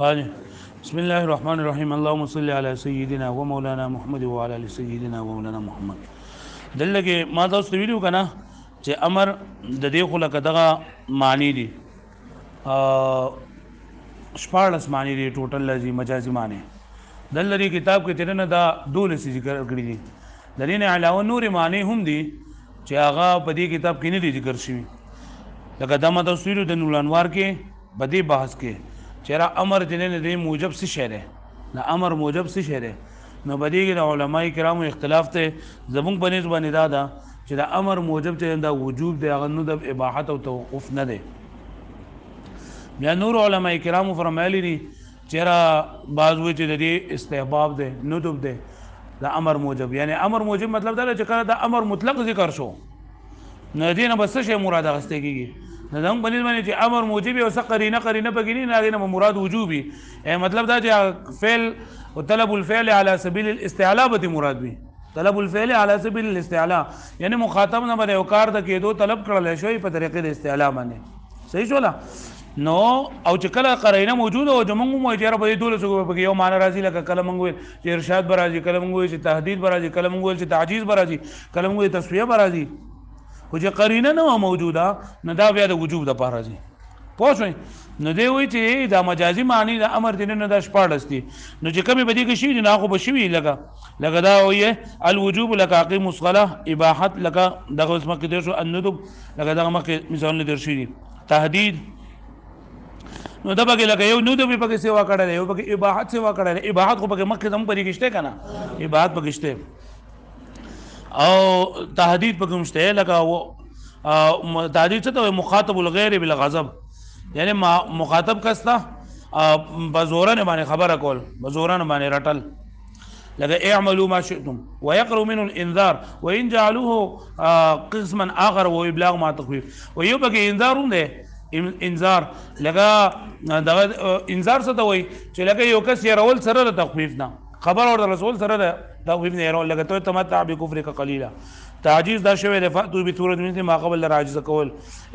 هاني بسم الله الرحمن الرحيم اللهم صل على سيدنا ومولانا محمد وعلى ال سيدنا ومولانا محمد دلته ما تاسو ویډیو کنه چې امر د دې خلک دغه معنی دي شپارلس معنی دي ټوټل لذي مجازي معنی دلته کتاب کې ترنه دا دول سي ذکر کړی دي د دې نه علاوه نور معنی هم دي چې هغه په دې کتاب کې نه دي ذکر شوی لکه د متصویر د نور انوار کې بدی بحث کې چیرې امر جنې دې موجب څه شی دی د امر موجب څه شی دی نو بدی کې علماء کرامو اختلاف ته زمونږ بنځ باندې دا چې د امر موجب ته دا وجوب دی هغه نو د اباحت او توقف نه دی بیا نور علماء کرامو فرمایلی دي چیرې بعض وی چې د دې استحباب دی ندب دی د امر موجب یعنی امر موجب مطلب دا چې کله د امر مطلق ذکر شو نه دینه بس څه مراد غسته کیږي نه دم بنل باندې چې امر موجب او قرینه پکې نه مراد وجوبي مطلب دا چې فعل او طلب الفعل على سبيل الاستعلاء به مراد وي طلب الفعل على سبيل الاستعلاء یعنی مخاطب نه باندې او کار د کېدو طلب کړل شوی په طریقې د استعلاء باندې صحیح شولا نو او چې کله قرینه موجوده او جمع مو چې رب دې دوله څه په یو معنی راځي لکه کله مونږ چې ارشاد برازي کله مونږ چې تهدید برازي کله مونږ چې تعجیز برازي کله مونږ تسویه برازي خو چې قرینه نه موجوده نه دا بیا د وجوب د پاره راځي پوه شئ نو دی وی چې دا مجازي معنی د امر دې نه د شپارلس دي نو چې کومې بدی کې شي نه خو بشوي لکه دا وی الوجوب لك اقيم الصلاه اباحت لك دغه اسمه کې شو الندب لکه دغه مخکې مثال نه درشي تهدید نو دا بګه لکه یو ندب په کې سیوا کړل یو په اباحت سیوا کړل اباحت خو په مخکې هم پرې کېشته کنه اباحت په کېشته او تهدید پکې مشته لکه تهدید څه ته مخاطب الغیر بالغضب یعنی مخاطب کستا بزورن باندې خبره کول بزورن باندې رټل لکه اعملوا ما شئتم ويقرأ منه الانذار وان جعلوه قسما اخر وابلاغ ما تخويف ويبقى انذار ده انذار لکه دغه انذار څه ته وای چې لکه یو کس یې رول سره د تخویف نه خبر اور رسول سره د تخویف نه رول لکه ته تمتع بکفرک قلیلا تعجیز دا شوی رفعتو بتورد من ما قبل راجز کول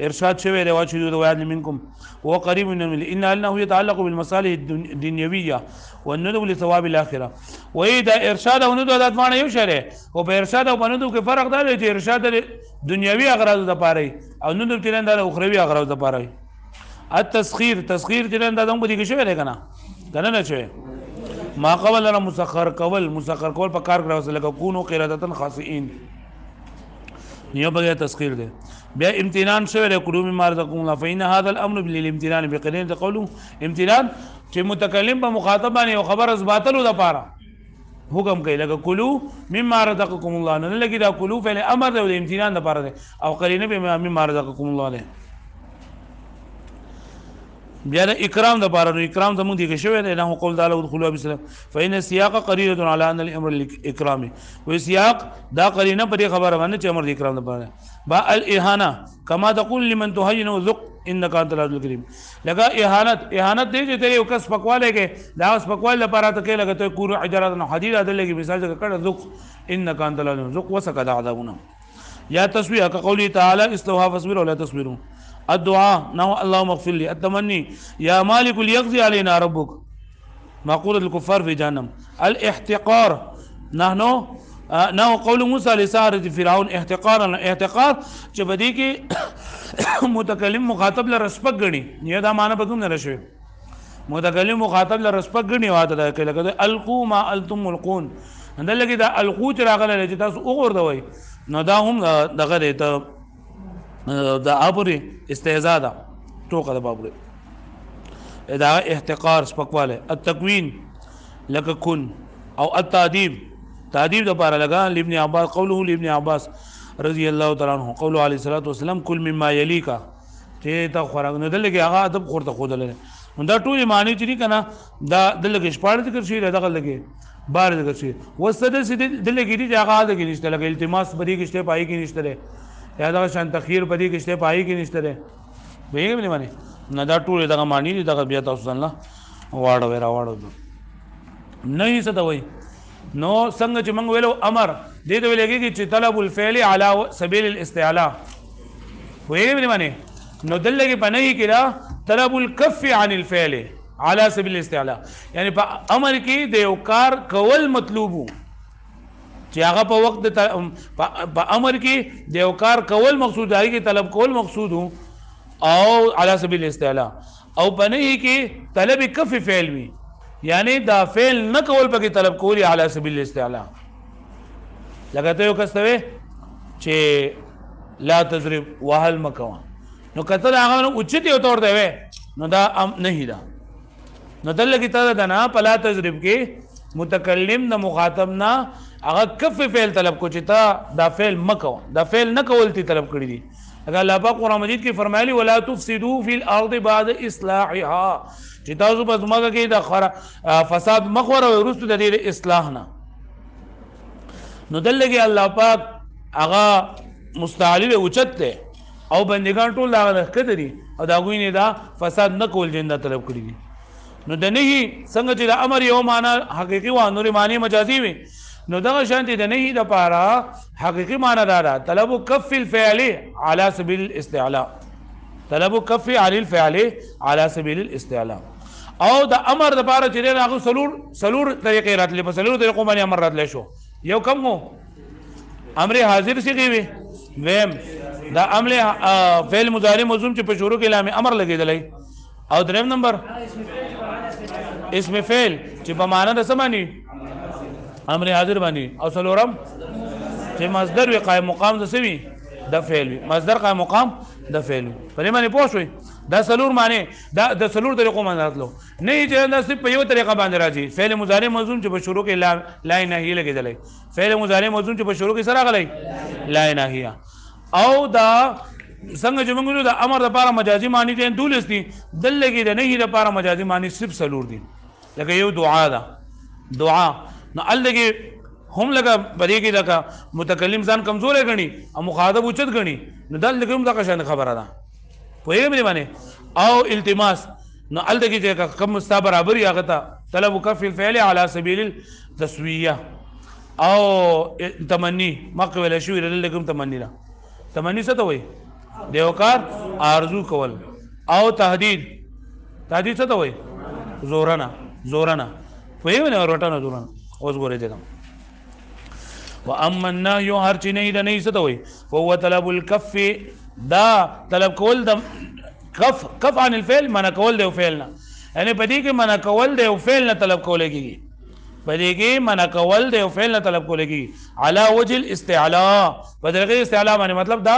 ارشاد شوی روا چې د ویاد منکم هو قریب من ان انه يتعلق بالمصالح الدنيويه والندب لثواب الاخره واذا ارشاد او ندب د معنی یو شری او په ارشاد او ندب کې فرق دا دی چې ارشاد دنیوي اغراض د پاره او ندب تلند د اخروی اغراض د پاره التسخير تلند د هم دي شوی دی کنه نه شوی ما قبل را مسخر کول په کار کړو لکه کونو قرادتن خاصین نیو بغیر تسخير ده بیا امتنان شوی له قلوب مارزقون الله فإن هذا الامر بالامتنان بقرينه قوله امتنان چې متکلم په مخاطب باندې او خبر اثباتلو د پاره حکم کوي لکه کلو مما رزقكم الله نه لګي دا کلو فعل امر د امتنان د پاره ده او قرینه به مما رزقكم الله ده بیا د اکرام د پاره نو اکرام زموږ دي کې شوی دی نه قول تعالی ادخلوا بسلام فإن السياق قرينه على ان الامر الاكرام و سياق دا قرینه په خبره باندې چې امر د اکرام د پاره با الاهانه كما تقول لمن تهين ذق انك انت العزيز الكريم لگا اهانت دی چې ته یو کس پکواله کې دا اوس پکواله لپاره ته کې لګته کور اجرات نه حدید عدل لګي مثال څنګه کړه ذق انك انت العزيز ذق وسكت عذابنا یا تسویه كقوله تعالى استوها فاصبروا ولا تصبروا الدعاء نو اللهم اغفر لي التمني يا مالك ليقضي علينا ربك مقولة الكفار في جهنم الاحتقار نحن قول موسى لسحرة فرعون احتقار چې بدی کې متکلم مخاطب له رسپک غني نه دا معنی به کوم نه راشي متکلم مخاطب له رسپک غني واته دا کې لکه القوا ما التم ملقون اندل لګي دا القوا چې راغله چې تاسو وګورئ نو دا هم دغه ته دا ابوري استهزاء دا ټوکه د بابره دا احتقار سپکواله التکوین لکه کن او التادیب د پاره لگا ابن عباس قوله لابن عباس رضی الله تعالی عنہ قوله علیه الصلاه والسلام کل مما یلیک چې تا خوراک نه دلګي هغه ادب خورته خودل دا ټول معنی چې کنه دا دلګي شپاړه ذکر شي دغه لګي بار ذکر شي وسده دلګي دي هغه دغه نشته لګي التماس بری کې شته پای کې نشته یا دا شان تخیر پدې کې شته پای کې نشته ده به نه معنی نه دا ټول دغه معنی دي دغه بیا تاسو الله واړو نه یې څه دا وای نو څنګه چې موږ ویلو امر دې ته ویلېږي چې طلب الفعل على سبيل الاستعلاء وایي نه معنی نو دلته کې پنهي کړه طلب الكف عن الفعل علی سبیل الاستعلاء یعنی په امر کې د یو کار کول مطلوب چې هغه په وخت په امر کې د یو کار کول مقصود دی کې طلب کول مقصود او علی سبیل الاستعلاء او بنه کې طلب کف فعل وي یعنی دا فعل نه کول پکې طلب کولی علی سبیل الاستعلاء لکه ته یو کستوي چې لا تضرب وهل مکوا نو کته هغه اوچت یو تور دی نو دا نه دا نو دلته کې ته دا نه پلا تضرب کې متکلم نه مخاطب نه هغه کف فعل طلب کو چې تا دا فعل مکو دا فعل نه کول تی طلب کړی دي اگر الله پاک قرآن مجید کې فرمایلی ولا تفسدوا فی الارض بعد اصلاحها چې تاسو په ځمکه کې د فساد مخور او ورستو د دې اصلاح نه نو دلته کې الله پاک هغه مستعلی اوچت ته او بندگان ټول دا کړی او دا غوینه دا فساد نه کول جنده طلب کړی دي نو د نهي څنګه چې د امر یو معنا حقيقي و نور معنی مجازي وي نو دغه شانتي د نهي د پاره حقيقي معنا دا طلب کف الفعل على سبيل الاستعلاء طلب کف عن الفعل على سبيل الاستعلاء او د امر د پاره چې هغه سلور طریقې راتلې په سلور طریقو باندې امر راتلې شو یو کم هو امر حاضر سیږي وي ویم دا امر فعل مضارع مضموم چې په شروع کې لام امر لګیدلې او دریم نمبر اسم فعل چې په معنا د سمانی امر حاضر باندې او سلورم چې مصدر وي قائم مقام د سوي د فعل وي مصدر قائم مقام د فعل وي په دې باندې پوه شئ دا سلور معنی دا د سلور طریقو باندې راتلو نه چې دا صرف په یو طریقه باندې راځي فعل مضارع مضموم چې په شروع کې لا نهي لګیدلې فعل مضارع مضموم چې په شروع کې سره غلې لا نهي او دا څنګه چې موږ د امر لپاره مجازي معنی دي دولس دي دلته کې د نهي لپاره مجازي معنی صرف سلور دي لکه یو دعا ده دعا نو الګي هم لکه بری کې لکه متکلم ځان کمزور غني او مخاطب اوچت غني نو دلته کوم دا شان خبره ده په یوه باندې او التماس نو الګي چې کم مستا برابر یا غتا طلب کف الفعل على سبيل التسويه او تمني مقبل شو لکم تمني لا تمني څه ته وایي دیو کار آرزو کول او تهدید څه ته وایي زورنا وایي نه ورټنه زورنا اوس ګورې ته واما النهي هر چې نه د نه څه ته وایي فهو طلب الكف دا طلب کول د کف عن الفعل منع کول دی فعل نه یعنی په دې کې منع کول دی فعل نه طلب کول کېږي په دې کې منع کول دی فعل نه طلب کول کېږي على وجه الاستعلاء په دغه استعلاء باندې مطلب دا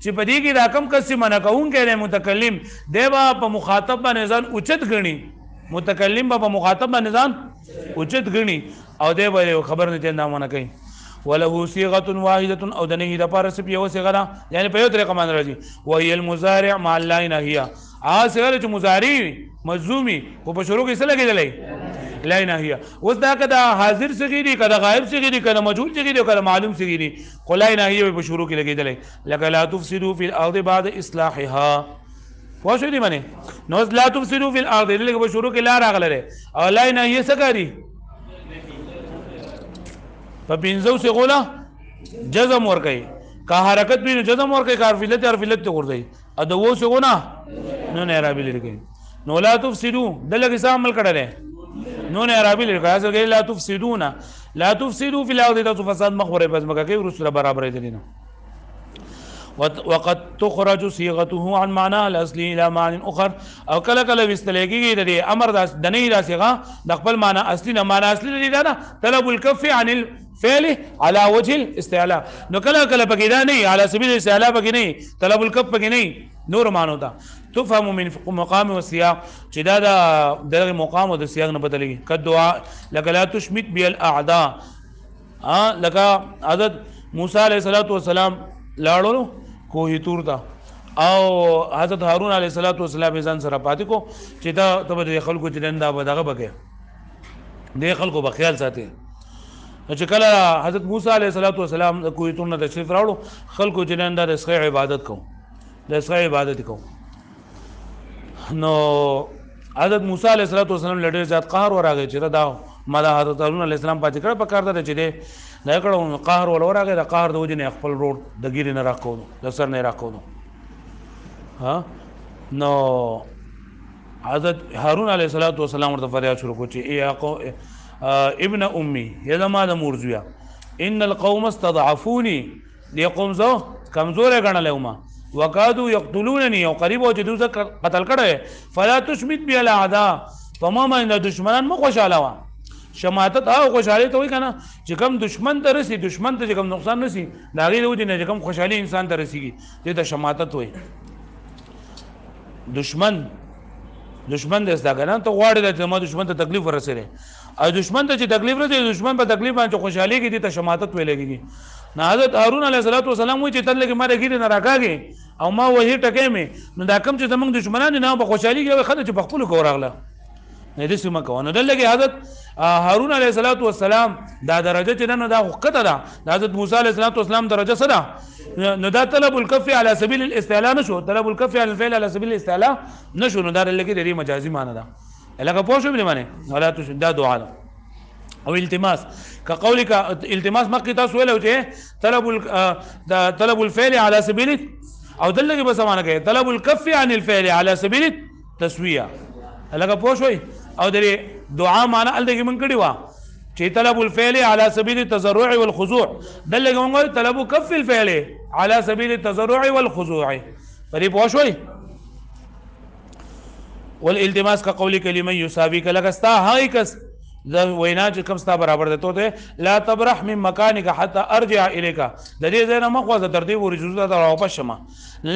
چې په دې کې دا کم کس منع کوون کې متکلم دی با په مخاطب باندې ځان اوچت غني متکلم په مخاطب باندې ځان اوچت غني او دی به خبر نه چنده منع کوي وله صيغه واحده او د نهي د پاره سپ یو صيغه ده یعنی په یو طریقه باندې راځي وهي المضارع مع لا نهي صيغه چې مضارع مجزومي او په شروع کې څه لګیدلې لا نهي اوس دا کدا حاضر صيغه دي کدا غائب صيغه دي کدا مجهول صيغه دي کدا معلوم صيغه دي خو لا نهي په شروع کې لګیدلې لکه لا تفسدوا في الارض بعد اصلاحها پوه شو دي باندې نو لا تفسدوا في الارض لکه په شروع کې لا راغله او لا نهي څه کوي په پنځو صيغه جزم ور کوي کا حرکت به جزم ور کوي کارفلت ارفلت ته ورځي ا د وو صيغه نو نه عربي لري نو لا تفسدوا دلته څه عمل کړل نو نه عربي لري اصل کې لا تفسدوا في الارض فساد مخوره پس مګه کې رسول برابر دي نه وقد تخرج صيغته عن معناه الاصلي الى معنى اخر او کله کله واستلګي د امر د نه را صيغه د خپل معنی اصلي نه معنی اصلي لري دا طلب الكف عن الفعل على وجه الاستعلاء نو کله کله پکې دا نه على سبيل الاستعلاء پکې نه طلب الكف پکې نه نور معنی دا تفهم من مقام والسياق چې دا د مقام او د سیاق نه بدلږي کدعاء لك لا تشمت بالاعداء لك حضرت موسی عليه السلام لاړو کوهی تور تا او حضرت هارون علیه السلام ځان سره پاتې کو چې دا د خلکو چې نن دا بدغه بګه د خلکو په خیال ساتي چې کله حضرت موسی علیه السلام کوهی تور نه تشریف راوړو خلکو چې نن دا د اسخای عبادت کو د اسخای عبادت کو نو حضرت موسی علیه السلام لډیر ذات قهر وراغی چې دا مالا حضرت هارون علیه السلام پاتې کړه په کار دا چې دا کړه قهر ولورغه د قهر د وجنه خپل روډ د ګیری نه راکوو د سر نه راکوو ها نو حضرت هارون علیه السلام ورته فریاد شروع کړ چې ابن امي یا زما د مور زویه ان القوم استضعفوني دې قوم زه کمزوری ګڼلی وم وکادو یقتلونني او قریب و چې دوی زه قتل کړی فلا تشمت بي الاعداء په ما باندې دشمنان مه خوشحاله وه شماتت هغه خوشحالي ته وایي که نه چې کوم دشمن ته رسي دشمن ته چې کوم نقصان رسي د هغې د وجې نه چې کوم خوشحالي انسان ته رسېږي دې ته شماتت وایي دشمن دې زده که نه ته غواړې چې زما دشمن ته تکلیف ورسېدی او دشمن ته چې تکلیف رسېږي دشمن په تکلیف باندې چې خوشحالېږي دې ته شماتت ویلی کېږي نو حضرت هارون علیه السلام وایي چې تل لږې ما د ګیرې نه راکاږې او ما وهي ټکی مې نو دا کوم چې زموږ دشمنان دي نه په خوشحالېږي ښه ده چې په خپلو کې ورغله نه داسې مه کوه نو دلته کې حضرت هارون علیه السلام دا درجه چې ده نو دا خو ښکته ده د حضرت موسی علیه السلام درجه څه ده نو دا طلب الکف علی سبیل الاستعلاء نشو طلب الکف علی الفعل علی سبیل الاستعلاء نشو نو دا دلته کې د دې مجازي معنی ده لکه پوه شو بلې معنی ولا تشرک دا دعا ده او التماس كقولك التماس مخکې تاسو ویلو چې طلب الفعل على سبيل او دلته به سمانه کوي طلب الكف عن الفعل على سبيل التسويه لکه پوه شوي او د دعا معنی الته کې من کړي وا چې طلب الفعل على سبيل التضرع والخضوع دلته کې موږ طلب كف الفعل على سبيل التضرع والخضوع پرې پوه شوي والالتماس كقولك لمن يساويك لك استا هاي کس د وینا چې کوم ستا برابر دی ته لا تبرح من مکانک حتى ارجع الیک د دې ځای نه مخوځه تر دې پورې چې ته واپس شمه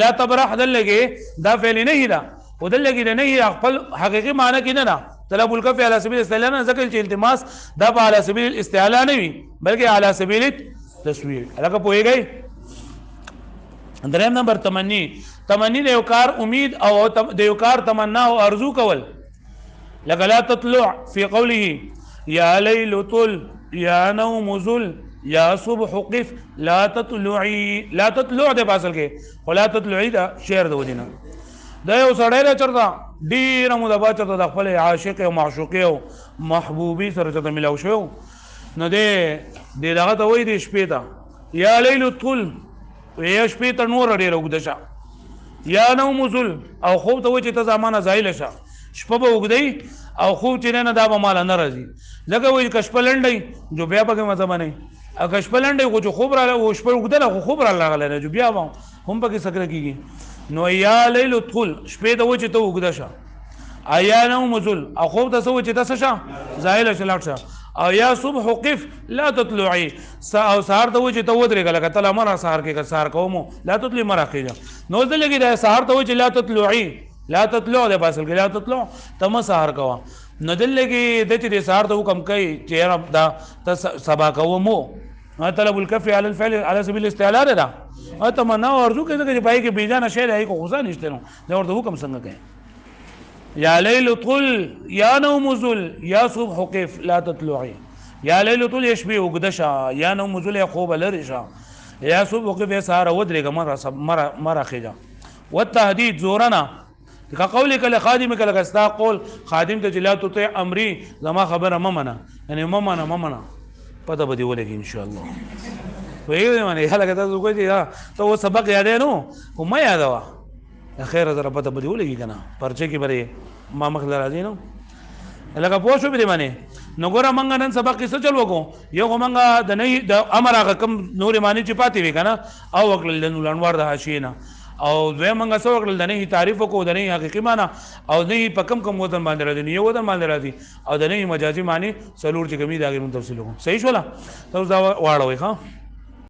لا تبرح دلګي دا فعل نه ده او دلګي نه خپل حقيقي معنی کې نه ده طلب الكف على سبيل الاستعلاء نه ځکه چې التماس دا په على سبيل الاستعلاء نه وي بلکې على سبيل التسوير هغه پوهیږئ دریم نمبر تمنی د یو کار امید او د یو کار تمنا او ارزو کول لکه لا تطلع في قوله يا ليل طل يا نوم زل يا صبح قف لا تطلعي لا تطلع د باصل کې ولا تطلعي دا شعر د ودینه دا یو سړی را چرته ډیره موده بعد چرته د خپل عاشق او معشوقې او محبوبي سره چرته ملاو شو نو دې دغه ته وایي د شپې ته یا لیل طل یا شپې ته نور ډېره اوږده شه یا نوم زل او خوب ته وایي چې ته زمانه زایله شه شپه به اوږدی او خوب چې نه دا به ماله نه راځي ځکه وایي که شپه لنډی جو بیا پکې مزه به نه او که شپه لنډی خو چې خوب راغلی شپه اوږده خو خوب راغلی نه جو بیا به هم پکې سکره کېږي نو یا لیل ادخل شپې ته وایي چې ته اوږده شه یا نوم زل او خوب ته څه وایي چې ته څه شه زایله شه لاړ شه او یا صبح قف لا تطلعي او سهار ته وایي چې ته ودرېږه لکه ته لا مه را سهار کې که سهار کوم لا تطلع مه راخېږه نو دلته لګي دا سهار ته وایي چې لا تطلعي لا تطلع د باصل کې لا تطلع ته مه سهار کوه نو دلته کې د چې د سهار ته حکم کوي چې یاره دا ته سبا کومو طلب الکف علی الفعل علی سبیل الاستعلاء ده تمنا او ارزو کې ځکه چې پای کې بیجانه شی دی کو غوسه نشته نو دا ورته حکم څنګه کوي یا لیل طل یا نوم زل یا صبح قف لا تطلعي یا لیل طل یشبه وګدشه یا نوم زل یا خوب لري شه یا صبح قف سهار ودرېږه مره خېجه والتهدید زورنا که قولک لخادمک لکه ستا قول خادم ته چې لا تطع امري زما خبره مه منه یعنې مه منه پته به دې ولګي انشاءالله پوهېږئ معنې هلکه تاسو وګورئ چې ته اوس سبق یادی نو خو مه یادوه خیره زره پته به دې ولګي که نه پرچه کې به ما مخکې راځي نو لکه پوه شو به دې باندې نو ګوره موږ نن سبق کې څه چل وکړو یو خو موږ د امر هغه کوم نورې معنی چې پاتې وي که نه او وکړل د لنډوار د حاشیې نه او دویم موږ څه وکړل د نهي تعریف وکړو د نهي حقیقي معنی او نهي په کم وزن باندې راځي یو وزن باندې راځي او د نهي مجازي معنی څلور چې کومې د هغې مون تفصیل وکړو صحیح شوله تاسو دا واړوئ ښه